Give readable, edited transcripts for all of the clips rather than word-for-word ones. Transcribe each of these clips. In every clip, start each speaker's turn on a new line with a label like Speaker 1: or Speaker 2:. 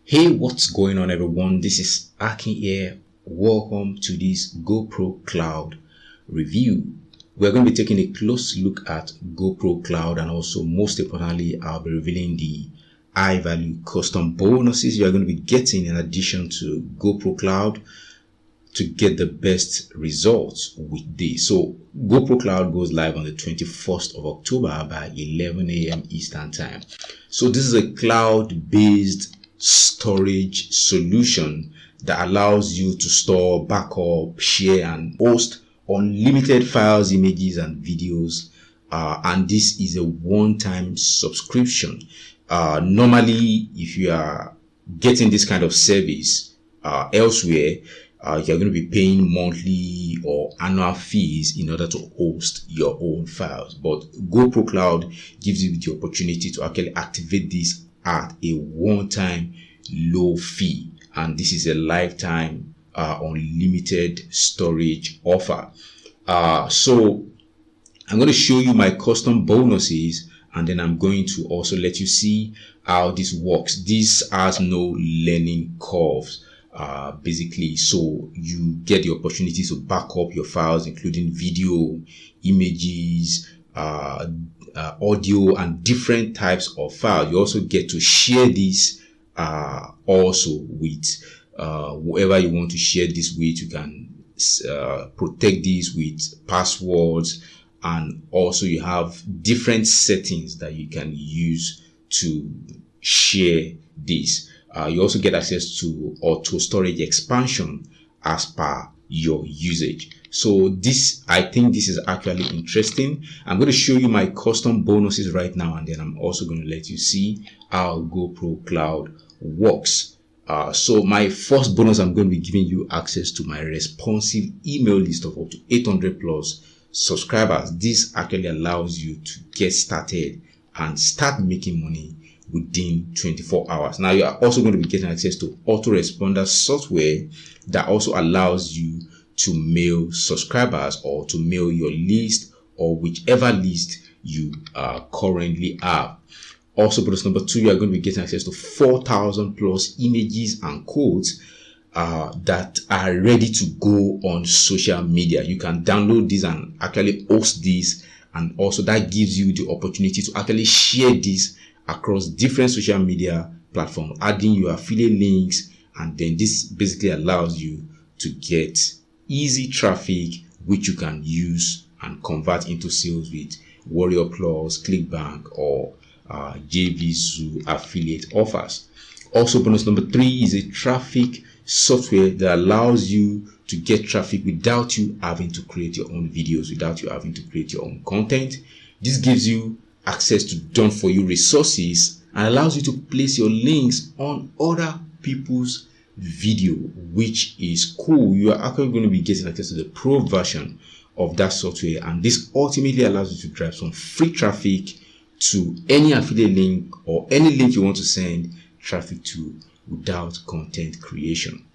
Speaker 1: Hey, what's going on, everyone? This is Akin here. Welcome to this GoPro Cloud review. We're going to be taking a close look at GoPro Cloud, and also, most importantly, I'll be revealing the high value custom bonuses you are going to be getting in addition to GoPro Cloud to get the best results with this. So GoPro Cloud goes live on the 21st of October by 11 a.m. Eastern Time. So this is a cloud-based storage solution that allows you to store, backup, share, and host unlimited files, images, and videos. And this is a one-time subscription. Normally, if you are getting this kind of service elsewhere, you're going to be paying monthly or annual fees in order to host your own files. But GoPro Cloud gives you the opportunity to actually activate this at a one-time low fee, and this is a lifetime unlimited storage offer. So I'm going to show you my custom bonuses, and then I'm going to also let you see how this works. This has no learning curves. Basically, so you get the opportunity to back up your files, including video, images, audio, and different types of files. You also get to share this also with whoever you want to share this with. You can protect this with passwords, and also you have different settings that you can use to share this. You also get access to auto storage expansion as per your usage. So this, I think this is actually interesting. I'm going to show you my custom bonuses right now, and then I'm also going to let you see how GoPro Cloud works. So my first bonus, I'm going to be giving you access to my responsive email list of up to 800 plus subscribers. This actually allows you to get started and start making money within 24 hours. Now, you are also going to be getting access to autoresponder software that also allows you to mail subscribers or to mail your list or whichever list you currently have. Also, bonus number 2, you are going to be getting access to 4,000 plus images and codes that are ready to go on social media. You can download this and actually host this, and also that gives you the opportunity to actually share this across different social media platforms, adding your affiliate links, and then this basically allows you to get easy traffic which you can use and convert into sales with Warrior Plus, ClickBank, or JVZoo affiliate offers. Also, bonus number 3 is a traffic software that allows you to get traffic without you having to create your own videos, without you having to create your own content. This gives you access to done for you resources and allows you to place your links on other people's video, which is cool. You are actually going to be getting access to the pro version of that software, and this ultimately allows you to drive some free traffic to any affiliate link or any link you want to send traffic to without content creation.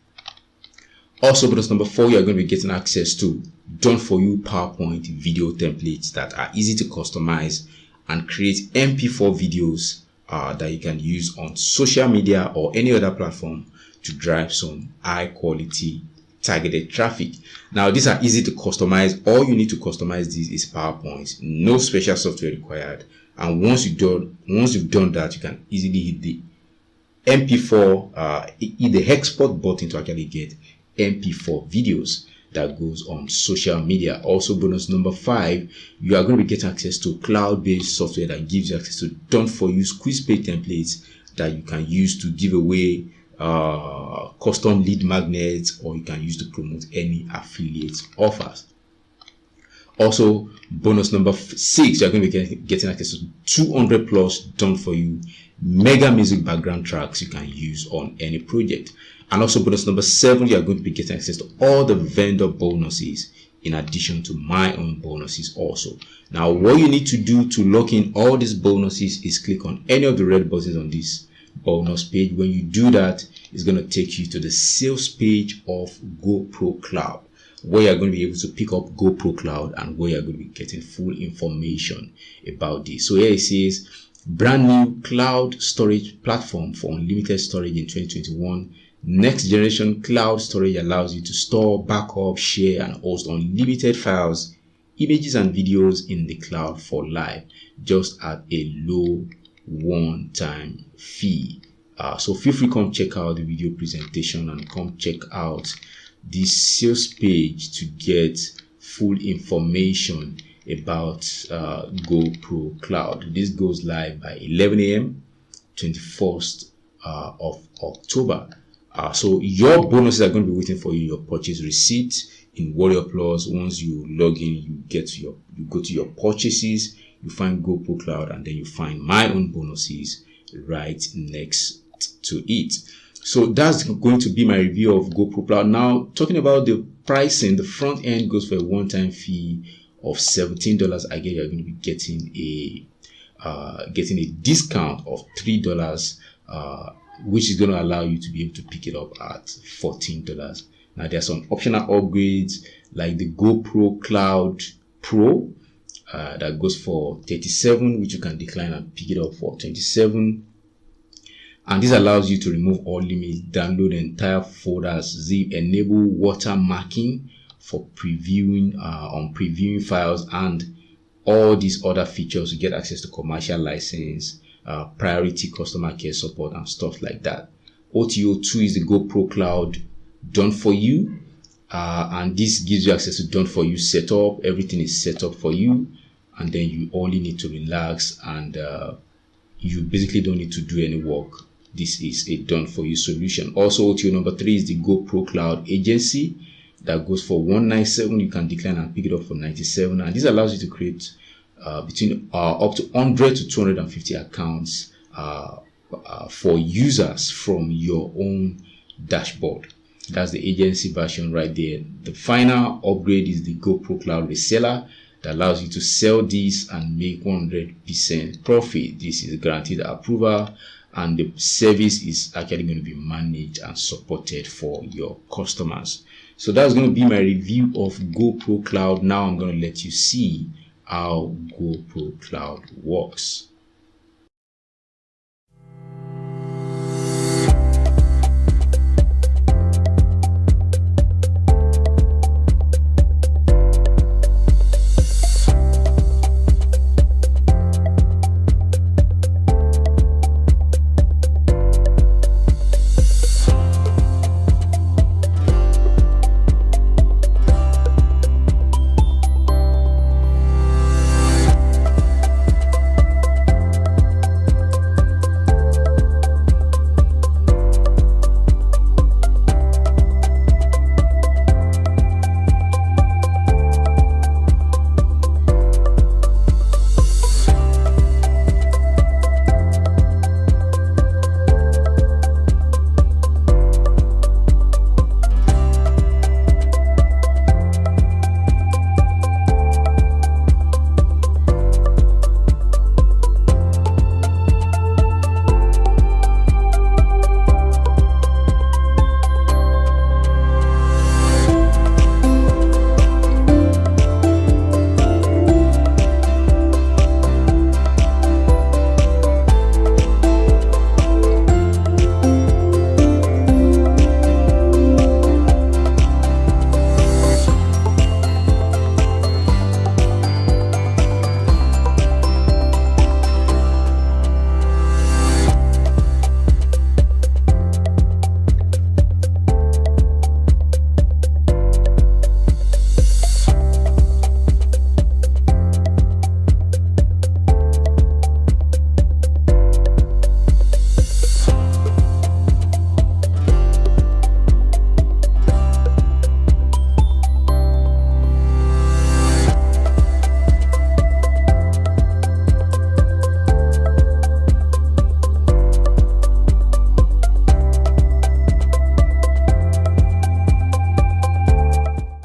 Speaker 1: Also, bonus number 4, you are going to be getting access to done for you PowerPoint video templates that are easy to customize and create MP4 videos that you can use on social media or any other platform to drive some high quality targeted traffic. Now, these are easy to customize. All you need to customize this is PowerPoint. No special software required. And once you've done that, you can easily hit the MP4, hit the export button to actually get MP4 videos that goes on social media. Also, bonus number 5, you are going to be getting access to cloud-based software that gives you access to done for you quiz page templates that you can use to give away custom lead magnets, or you can use to promote any affiliate offers. Also, bonus number 6, you're going to be getting access to 200 plus done for you mega music background tracks you can use on any project. And also, bonus number 7, you are going to be getting access to all the vendor bonuses in addition to my own bonuses also. Now, what you need to do to lock in all these bonuses is click on any of the red buttons on this bonus page. When you do that, it's going to take you to the sales page of GoPro Cloud, where you're going to be able to pick up GoPro Cloud and where you're going to be getting full information about this. So here it says brand new cloud storage platform for unlimited storage in 2021. Next generation cloud storage allows you to store, backup, share, and host unlimited files, images, and videos in the cloud for life, just at a low one-time fee. So feel free to come check out the video presentation and come check out this sales page to get full information about GoProCloud. This goes live by 11 a.m. 21st of October. So your bonuses are going to be waiting for you, your purchase receipt in Warrior Plus. Once you log in, you go to your purchases, you find GoProCloud, and then you find my own bonuses right next to it. So that's going to be my review of GoProCloud. Now, talking about the pricing, the front end goes for a one-time fee of $17. Again, you're going to be getting a discount of $3, which is going to allow you to be able to pick it up at $14. Now, there's some optional upgrades like the GoProCloud Pro that goes for $37, which you can decline and pick it up for $27. And this allows you to remove all limits, download entire folders, enable watermarking for previewing on previewing files, and all these other features to get access to commercial license, priority customer care support, and stuff like that. OTO2 is the GoProCloud done for you, and this gives you access to done for you setup. Everything is set up for you, and then you only need to relax, and you basically don't need to do any work. This is a done for you solution. Also, OTO number 3 is the GoProCloud agency that goes for $197. You can decline and pick it up for $97, and this allows you to create between up to 100 to 250 accounts for users from your own dashboard. That's the agency version right there. The final upgrade is the GoProCloud reseller that allows you to sell this and make 100% profit. This is guaranteed approval, and the service is actually going to be managed and supported for your customers. So that's going to be my review of GoProCloud. Now I'm going to let you see how GoProCloud works.